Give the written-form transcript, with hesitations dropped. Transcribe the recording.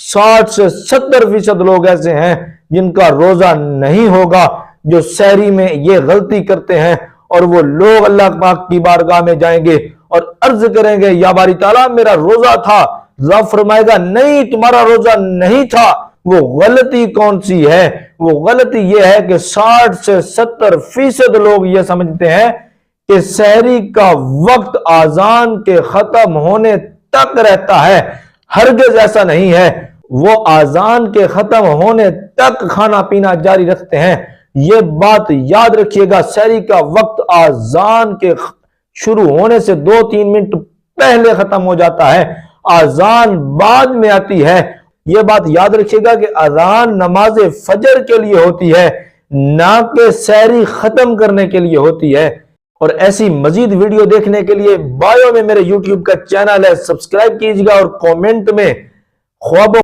60 سے 70% لوگ ایسے ہیں جن کا روزہ نہیں ہوگا، جو سحری میں یہ غلطی کرتے ہیں، اور وہ لوگ اللہ پاک کی بارگاہ میں جائیں گے اور عرض کریں گے یا باری تعالیٰ میرا روزہ تھا۔ رب فرمائے گا نہیں، تمہارا روزہ نہیں تھا۔ وہ غلطی کون سی ہے؟ وہ غلطی یہ ہے کہ 60 سے 70% لوگ یہ سمجھتے ہیں کہ سحری کا وقت اذان کے ختم ہونے تک رہتا ہے۔ ہرگز ایسا نہیں ہے، وہ اذان کے ختم ہونے تک کھانا پینا جاری رکھتے ہیں۔ یہ بات یاد رکھیے گا، سحری کا وقت اذان کے شروع ہونے سے 2-3 منٹ پہلے ختم ہو جاتا ہے، اذان بعد میں آتی ہے۔ یہ بات یاد رکھیے گا کہ اذان نماز فجر کے لیے ہوتی ہے، نہ کہ سحری ختم کرنے کے لیے ہوتی ہے۔ اور ایسی مزید ویڈیو دیکھنے کے لیے بایو میں میرے یوٹیوب کا چینل ہے، سبسکرائب کیجیے گا اور کومنٹ میں خوابوں